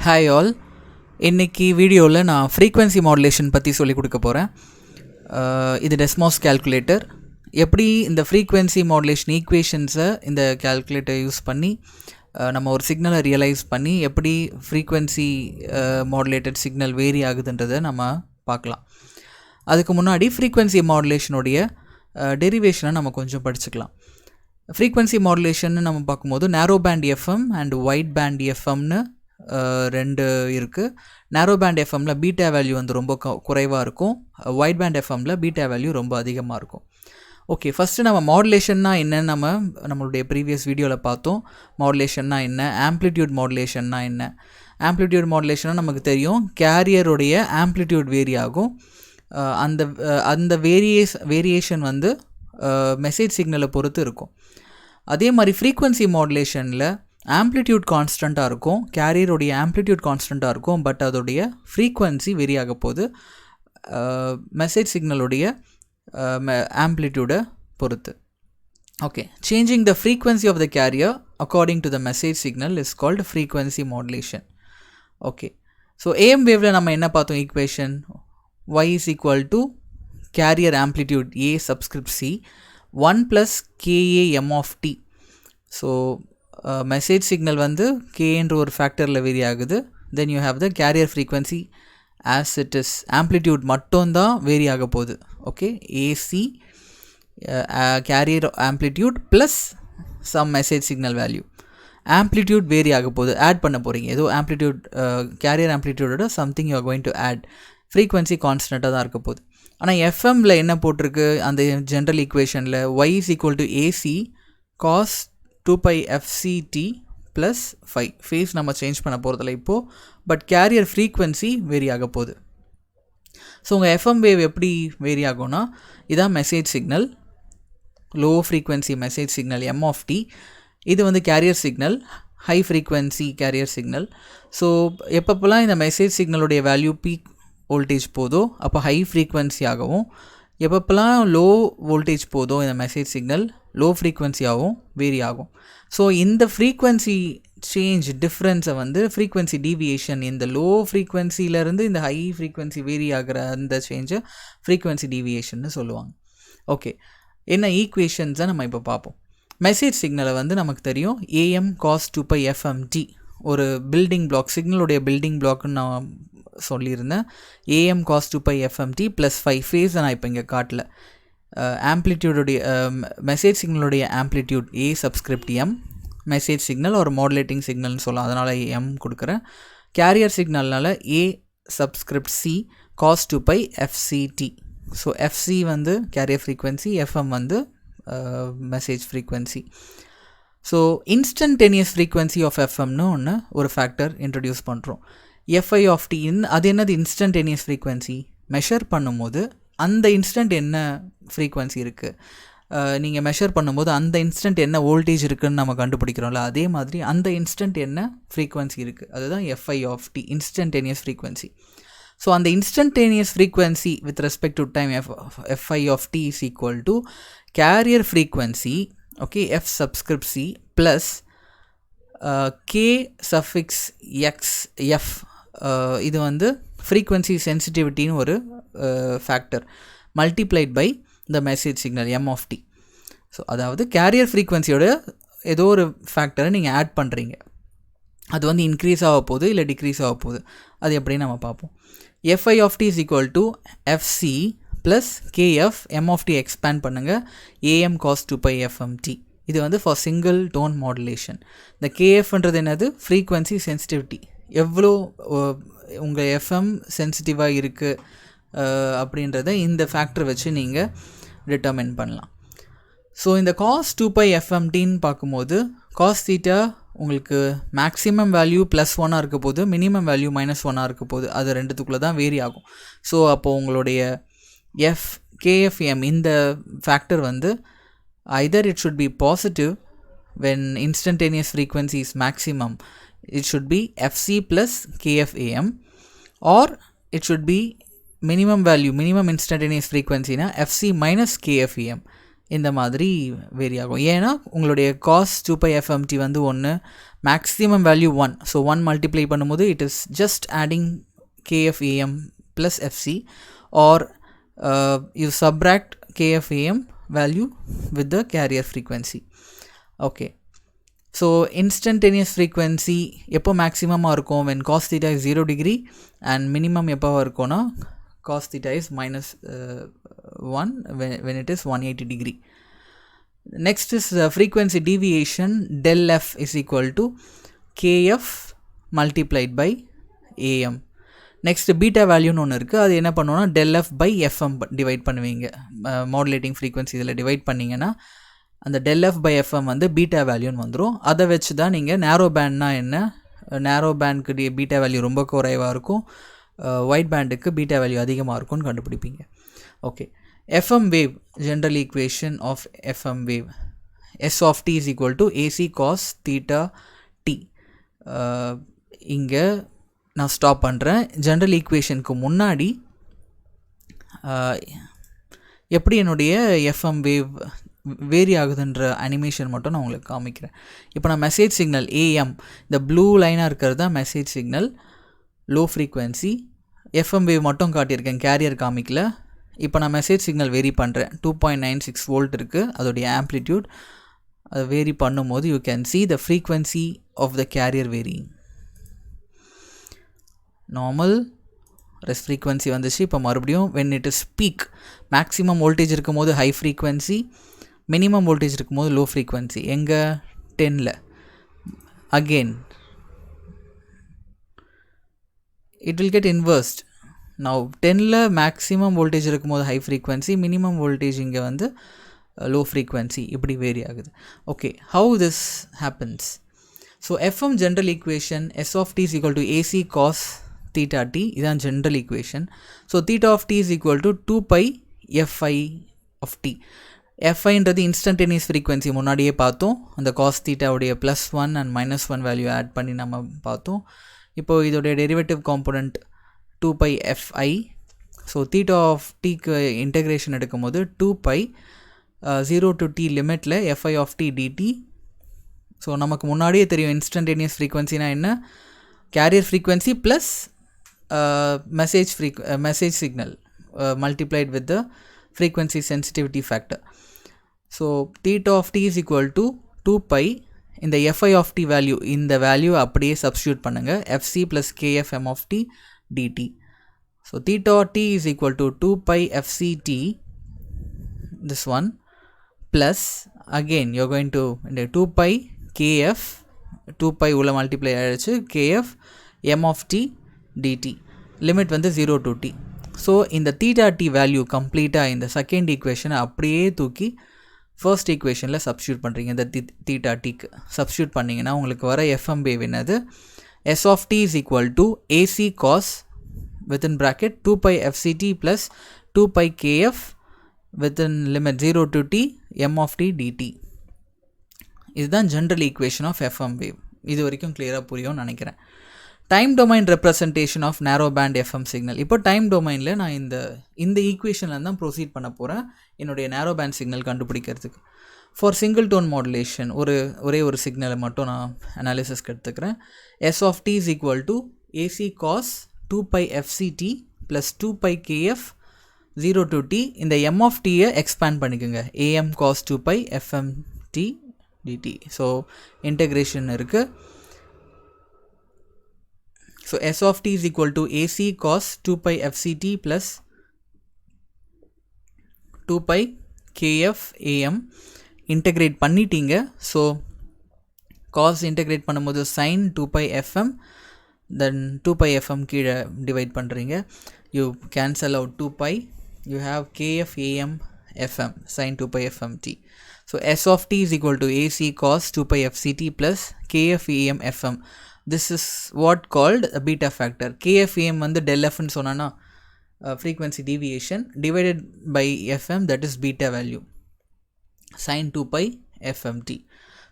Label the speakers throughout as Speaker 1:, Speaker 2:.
Speaker 1: Hi all. இன்றைக்கி வீடியோவில் நான் ஃப்ரீக்வன்சி மாடுலேஷன் பற்றி சொல்லிக் கொடுக்க போகிறேன். இது டெஸ்மாஸ் கேல்குலேட்டர். எப்படி இந்த ஃப்ரீக்வன்சி மாடுலேஷன் ஈக்குவேஷன்ஸை இந்த கேல்குலேட்டர் யூஸ் பண்ணி நம்ம ஒரு சிக்னலை ரியலைஸ் பண்ணி எப்படி ஃப்ரீக்வன்சி மாடுலேட்டட் சிக்னல் வேரி ஆகுதுன்றதை நம்ம பார்க்கலாம். அதுக்கு முன்னாடி ஃப்ரீக்வன்சி மாடுலேஷனுடைய டெரிவேஷனை நம்ம கொஞ்சம் படிச்சுக்கலாம். ஃப்ரீக்வன்சி மாடுலேஷன் நம்ம பார்க்கும்போது narrow band FM and wide band எஃப்எம்னு ரெண்டு இருக்குது. நேரோ பேண்ட் எஃப்எம்மில் பீட்டா வேல்யூ வந்து ரொம்ப குறைவாக இருக்கும். ஒயிட் பேண்ட் எஃப்எம்மில் பீட்டா வேல்யூ ரொம்ப அதிகமாக இருக்கும். ஓகே, ஃபஸ்ட்டு நம்ம மாடுலேஷன்னா என்னன்னு நம்மளுடைய ப்ரீவியஸ் வீடியோவில் பார்த்தோம். மாடுலேஷன்னா என்ன, ஆம்ப்ளிடியூட் மாடுலேஷன்னா என்ன. ஆம்ப்ளிடியூட் மாடுலேஷன்னா நமக்கு தெரியும், கேரியருடைய ஆம்ப்ளிடியூட் வேரி ஆகும். அந்த வேரியேஷன் வந்து மெசேஜ் சிக்னலை பொறுத்து இருக்கும். அதே மாதிரி ஃப்ரீக்வன்சி மாடுலேஷனில் ஆம்ப்ளிடியூட் கான்ஸ்டண்ட்டாக இருக்கும், கேரியருடைய ஆம்ப்ளிடியூட் கான்ஸ்டண்ட்டாக இருக்கும். பட் அதோடைய ஃப்ரீக்வன்சி வேரி ஆக போது மெசேஜ் சிக்னலுடைய ஆம்ப்ளிடியூடை பொறுத்து. Okay, changing the frequency of the carrier according to the message signal is called frequency modulation. Okay, so AM வேவில் நம்ம என்ன பார்த்தோம் equation? y is equal to carrier amplitude a subscript c 1 plus ka m of t. So message signal வந்து கேன்ற ஒரு ஃபேக்டரில் vary ஆகுது. Then you have the carrier frequency as it is. Amplitude மட்டும்தான் வேரி ஆக போகுது. Okay, AC carrier amplitude plus some message signal value. Amplitude vary ஆக போகுது, ஆட் பண்ண போகிறீங்க. ஏதோ ஆம்ப்ளிடியூட் கேரியர் ஆம்ப்ளிடியூடோட something you are going to add. Frequency கான்ஸ்டண்ட்டாக தான் இருக்க போகுது. ஆனால் எஃப்எம்மில் என்ன போட்டிருக்கு அந்த ஜென்ரல் ஈக்குவேஷனில்? y is equal to ac cos 2pi fct plus 5. Phase நம்ம சேஞ்ச் பண்ண போகிறதில்ல இப்போது, பட் கேரியர் ஃப்ரீக்வன்சி வேரி ஆக போகுது. ஸோ உங்கள் எஃப்எம் வேவ் எப்படி வேரி ஆகும்னா, இதான் message signal, low frequency message signal m of t. இது வந்து carrier signal, high frequency carrier signal. So எப்பப்போலாம் இந்த மெசேஜ் சிக்னலுடைய வேல்யூ பீக் வோல்டேஜ் போதோ அப்போ ஹை ஃப்ரீக்வன்சியாகவும், எப்பப்போலாம் லோ வோல்டேஜ் போதோ இந்த மெசேஜ் சிக்னல் லோ ஃப்ரீக்வன்சியாகவும் வேரி ஆகும். ஸோ இந்த ஃப்ரீக்வன்சி சேஞ்ச் டிஃப்ரென்ஸை வந்து ஃப்ரீக்வன்சி டீவியேஷன், இந்த லோ ஃப்ரீக்வன்சியிலேருந்து இந்த ஹை ஃப்ரீக்வன்சி வேரி ஆகிற அந்த சேஞ்சை ஃப்ரீக்வன்சி டீவியேஷன்னு சொல்லுவாங்க. ஓகே, என்ன ஈக்குவேஷன்ஸை நம்ம இப்போ பார்ப்போம். மெசேஜ் சிக்னலை வந்து நமக்கு தெரியும் am cos 2pi fmt ஒரு பில்டிங் பிளாக், சிக்னலுடைய பில்டிங் பிளாக்குன்னு நான் சொல்லியிருந்தேன். am cos 2pi fmt plus 5. ஃபேஸை நான் இப்போ இங்கே காட்டல. ஆம்ப்ளிடியூடுடைய மெசேஜ் சிக்னலுடைய amplitude a subscript m, message signal ஒரு மாடுலேட்டிங் சிக்னல்னு சொல்லலாம், அதனால் m கொடுக்குறேன். கேரியர் சிக்னல்னால a subscript c cos 2pi fct. So fc வந்து கேரியர் ஃப்ரீக்வன்சி, fm வந்து message frequency. So instantaneous frequency of எஃப்எம்னு ஒரு ஃபேக்டர் இன்ட்ரடியூஸ் பண்ணுறோம். fi of t, அது என்னது? Instantaneous frequency. மெஷர் பண்ணும்போது அந்த இன்ஸ்டன்ட் என்ன ஃப்ரீக்வன்சி இருக்குது, நீங்கள் மெஷர் பண்ணும்போது அந்த இன்ஸ்டன்ட் என்ன வோல்டேஜ் இருக்குதுன்னு நம்ம கண்டுபிடிக்கிறோம்ல, அதே மாதிரி அந்த இன்ஸ்டன்ட் என்ன ஃப்ரீக்வன்சி இருக்குது, அதுதான் fi of t, instantaneous frequency. So அந்த instantaneous frequency with respect to time fi of t is equal to carrier frequency, okay, f subscript c plus k சஃபிக்ஸ் x f. இது வந்து ஃப்ரீக்வன்சி சென்சிட்டிவிட்டின்னு ஒரு factor multiplied by the message signal m of t. So அதாவது carrier ஃப்ரீக்வன்சியோட ஏதோ ஒரு ஃபேக்டரை நீங்கள் ஆட் பண்ணுறீங்க, அது வந்து இன்க்ரீஸ் ஆக போகுது இல்லை டிக்ரீஸ் ஆக போகுது, அது எப்படின்னு நம்ம பார்ப்போம். fi of t is equal to fc plus kf m of t expand பண்ணுங்கள் am cos 2pi fmt. இது வந்து ஃபார் சிங்கிள் டோன் மாடுலேஷன். இந்த கேஎஃப்ன்றது என்னது? ஃப்ரீக்வன்சி சென்சிட்டிவிட்டி, எவ்வளோ உங்கள் எஃப்எம் சென்சிட்டிவாக இருக்குது அப்படின்றத இந்த ஃபேக்டர் வச்சு நீங்கள் டிட்டர்மின் பண்ணலாம். ஸோ இந்த cos 2pi fmtன்னு பார்க்கும்போது cos theta உங்களுக்கு மேக்ஸிமம் வேல்யூ +1 இருக்க போது, மினிமம் வேல்யூ -1 இருக்க போது, அது ரெண்டுத்துக்குள்ளே தான் வேரி ஆகும். ஸோ அப்போது உங்களுடைய kfm இந்த ஃபேக்டர் வந்து either it should be positive when instantaneous frequency is maximum, it should be fc plus kfam, or it should be minimum value, minimum instantaneous frequency na fc minus kfam. இந்த மாதிரி vary ஆகும். ஏன்னா உங்களுடைய cos 2πfmt வந்து ஒன்று, maximum value 1. So 1 multiply பண்ணும்போது it is just adding kfam plus fc, or you subtract kfam value with the carrier frequency. Okay, so instantaneous frequency எப்போ மேக்ஸிமமாக இருக்கும் when cos theta is 0 degree, and minimum எப்போ இருக்கும்னா cos theta is minus 1 when it is 180 degree. Next is frequency deviation. Del f is equal to kf multiplied by am. Next beta வேல்யூன்னு ஒன்று இருக்குது. அது என்ன பண்ணுவோன்னா del f by fm divide பண்ணுவீங்க. Modulating frequency இதில் டிவைட் பண்ணிங்கன்னா அந்த del f by fm வந்து பீட்டா வேல்யூன்னு வந்துடும். அதை வச்சு தான் நீங்கள் நேரோ பேண்ட்னா என்ன, நேரோ பேண்ட்க்கு பீட்டா வேல்யூ ரொம்ப குறைவாக இருக்கும், ஒயிட் பேண்டுக்கு பீட்டா வேல்யூ அதிகமாக இருக்கும்னு கண்டுபிடிப்பீங்க. Okay, fm wave, general equation of fm wave, s of t is equal to ac cos theta t. இங்கே நான் ஸ்டாப் பண்ணுறேன். ஜென்ரல் ஈக்குவேஷனுக்கு முன்னாடி எப்படி என்னுடைய எஃப்எம் வேவ் வேரி ஆகுதுன்ற அனிமேஷன் மட்டும் நான் உங்களுக்கு காமிக்கிறேன். இப்போ நான் மெசேஜ் சிக்னல் ஏஎம், இந்த ப்ளூ லைனாக இருக்கிறது தான் message signal, low frequency. FM wave மட்டும் காட்டியிருக்கேன், கேரியர் காமிக்கல. இப்போ நான் மெசேஜ் சிக்னல் வேரி பண்ணுறேன். 2.96 வோல்ட் இருக்குது அதோடைய ஆம்ப்ளிடியூட். அதை வேரி பண்ணும்போது you can see the frequency of the carrier varying. Normal rest frequency வந்துச்சு. இப்போ மறுபடியும் when it is peak, maximum voltage இருக்கும்போது ஹை ஃப்ரீக்வன்சி, மினிமம் வோல்டேஜ் இருக்கும்போது லோ ஃப்ரீக்வன்சி. எங்கே 10ல் again it will get inversed. Now 10ல் maximum voltage இருக்கும்போது high frequency, minimum voltage இங்கே வந்து லோ ஃப்ரீக்வன்சி, இப்படி வேரி ஆகுது. Okay, how this happens? So FM general equation s of t is equal to ac cos theta t, இதான் general equation. So theta of t is equal to 2pi fi of t. fiன்றது instantaneous frequency முன்னாடியே பார்த்தோம். அந்த cos தீட்டாவுடைய +1 and -1 value add பண்ணி நம்ம பார்த்தோம். இப்போது இதோடைய derivative component 2pi fi. So theta of tக்கு இன்டெக்ரேஷன் எடுக்கும்போது 2pi 0 to t லிமிட்டில் fi of t dt. So நமக்கு முன்னாடியே தெரியும் இன்ஸ்டன்டேனியஸ் ஃப்ரீக்வன்சினா என்ன, carrier frequency plus message signal multiplied with the frequency sensitivity factor. So theta of t is equal to 2pi, இந்த fi of t value, இந்த value அப்படியே substitute பண்ணுங்கள், fc plus kfm of t dt. So theta of t is equal to 2pi fct, this one, plus again you're going to 2pi kf, 2pi உள்ள multiply ஆகிடுச்சு, kf m of t dt, limit வந்து 0 to t. So இந்த theta t value கம்ப்ளீட்டாக இந்த second ஈக்குவேஷனை அப்படியே தூக்கி first ஈக்குவேஷனில் சப்ஸ்டியூட் பண்ணுறீங்க. இந்த theta tக்கு சப்ஸ்டியூட் பண்ணிங்கன்னா உங்களுக்கு வர எஃப்எம் வேவ் என்னது, s of t is equal to ac cos within bracket 2pi fct plus 2pi kf within limit 0 to t m of t dt. இதுதான் general equation of FM wave. இது வரைக்கும் கிளியராக புரியும்னு நினைக்கிறேன். Time domain representation of narrow band FM signal. இப்போ time டொமைனில் நான் இந்த ஈக்குவேஷனில் தான் ப்ரொசீட் பண்ண போகிறேன் என்னுடைய நேரோ பேண்ட் சிக்னல் கண்டுபிடிக்கிறதுக்கு. ஃபார் சிங்கிள் டோன் மாடுலேஷன் ஒரே ஒரு சிக்னலை மட்டும் நான் அனாலிசிஸ்க்கு எடுத்துக்கிறேன். s of t is equal to ac cos 2pi fct plus 2pi kf 0 to t. இந்த m of t-யை எக்ஸ்பேண்ட் பண்ணிக்கோங்க, am cos 2pi fmt dt. So integration இருக்குது. So s of t is equal to ac cos 2pi fct plus 2pi kf am. Integrate பண்ணிட்டீங்க. So cos integrate பண்ணும்போது sin 2pi fm, தென் 2pi fm கீழே divide பண்ணுறீங்க. You cancel out 2pi, you have kf am fm sin 2pi fmt. So s of t is equal to ac cos 2pi fct plus kf am fm. This is what called a beta factor. kf am வந்து del f ன்னு சொன்னா frequency deviation divided by fm, that is beta value, sin 2pi fmt.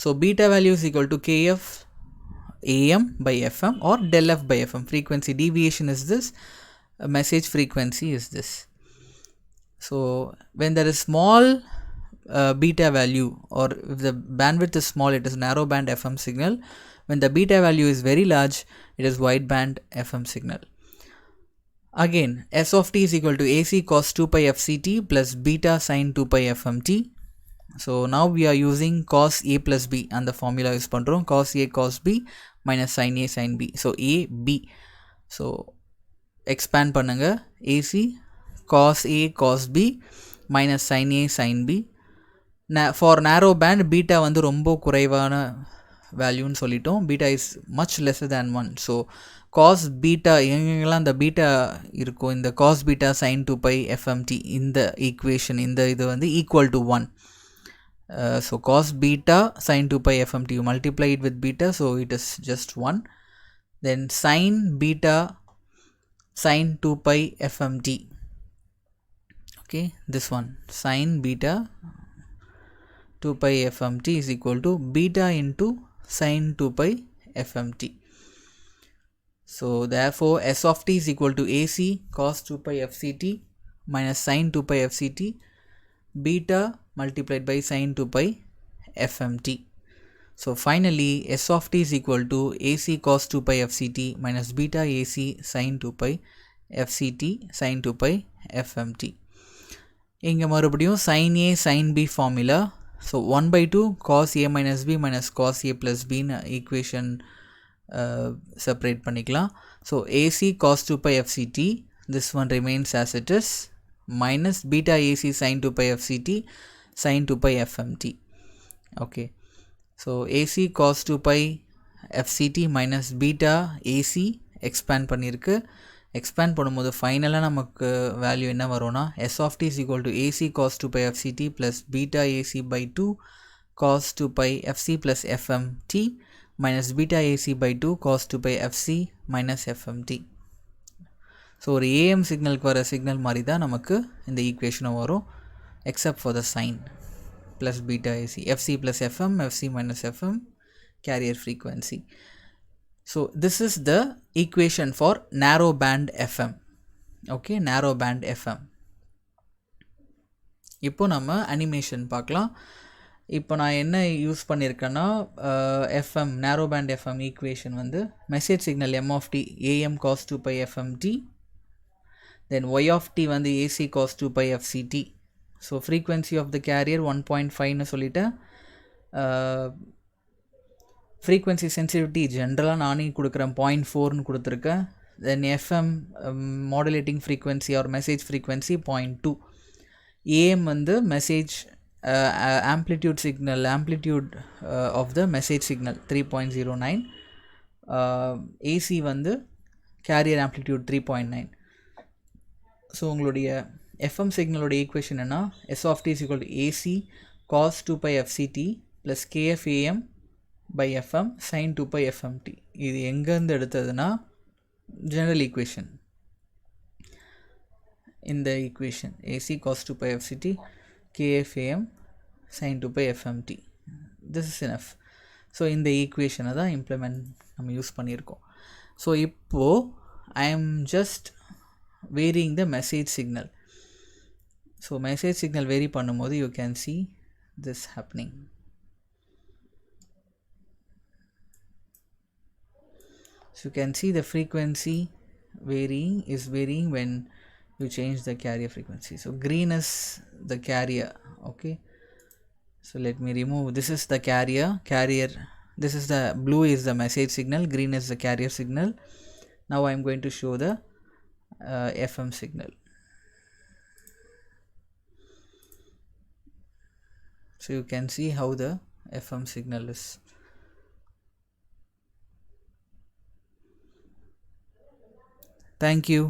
Speaker 1: So beta value is equal to kf am by fm or del f by fm. Frequency deviation is this, message frequency is this. So when there is small beta value, or if the bandwidth is small, it is narrow band FM signal. When the beta value is very large, it is wideband FM signal. Again, S of t is equal to AC cos 2 pi FCT plus beta sin 2 pi FMT. So now we are using cos A plus B and the formula use pandrom, cos A cos B minus sin A sin B. So A B. So expand pannunga, AC cos A cos B minus sin A sin B. For narrow band beta வந்து ரொம்ப குறைவான வேல்யூன்னு சொல்லிட்டோம். beta is much lesser than 1. so cos beta எங்கெங்கெல்லாம் அந்த beta இருக்கும், இந்த cos beta sin 2 pi fmt இந்த equation, இந்த இது வந்து equal to 1. So cos beta sin 2 pi fmt, you multiply it with beta, so it is just 1. Then sin beta sin 2 pi fmt, okay, this one sin beta 2 pi fmt is equal to beta into sin 2 pi fmt. So therefore S of t is equal to AC cos 2 pi fct minus sin 2 pi fct beta multiplied by sin 2 pi fmt. So finally S of t is equal to AC cos 2 pi fct minus beta AC sin 2 pi fct sin 2 pi fmt. இங்க மறுபடியும் sin A sin B formula. So 1 by 2 cos A minus B minus cos A plus B equation separate பண்ணிக்கலாம். So AC cos 2 pi FCT, this one remains as it is, minus beta AC sin 2 pi FCT sin 2 pi FMT. Okay, so AC cos 2 pi FCT minus beta AC expand பண்ணிருக்கு. expand பண்ணும்போது ஃபைனலாக நமக்கு value என்ன வரும்னா S of t is equal to AC cos 2 pi FCT plus beta AC by 2 cos 2 pi FC plus FMT minus beta AC by 2 cos 2 pi FC minus FMT. So ஒரு AM சிக்னலுக்கு வர signal மாதிரி தான் நமக்கு இந்த ஈக்குவேஷனும் வரும், except for the sign plus beta AC, FC plus FM, FC minus FM, carrier frequency. So this is the equation for narrow band FM. Okay, narrow band FM. இப்போ நம்ம அனிமேஷன் பார்க்கலாம். இப்போ நான் என்ன யூஸ் பண்ணியிருக்கேன்னா FM narrow band FM equation வந்து message signal M of t AM cos 2 pi FMT, then Y of t வந்து AC cos 2 pi FCT. So frequency of the carrier 1.5ன்னு சொல்லிட்டேன். frequency sensitivity ஜென்ரலாக நானே கொடுக்குறேன் 0.4ன்னு கொடுத்துருக்கேன். then FM modulating frequency or message frequency 0.2. AM வந்து message amplitude signal, amplitude of the message signal 3.09. AC வந்து carrier amplitude 3.9. So உங்களுடைய FM சிக்னலோட equation என்ன, S of t is equal to AC cos 2 pi FCT plus KF AM by FM sin 2 pi FMT. இது எங்கேருந்து எடுத்ததுன்னா general equation, இந்த equation AC cos 2 pi FCT KF AM sin 2 pi FMT. this is enough. So இந்த ஈக்குவேஷனை தான் implement நம்ம use பண்ணியிருக்கோம். So இப்போது I am just varying the message signal. So message signal vary பண்ணும்போது you can see this happening. So you can see the frequency is varying when you change the carrier frequency. So green is the carrier. Okay, so let me remove, this is the carrier, this is the blue is the message signal, green is the carrier signal. Now I am going to show the FM signal. So you can see how the FM signal is. Thank you.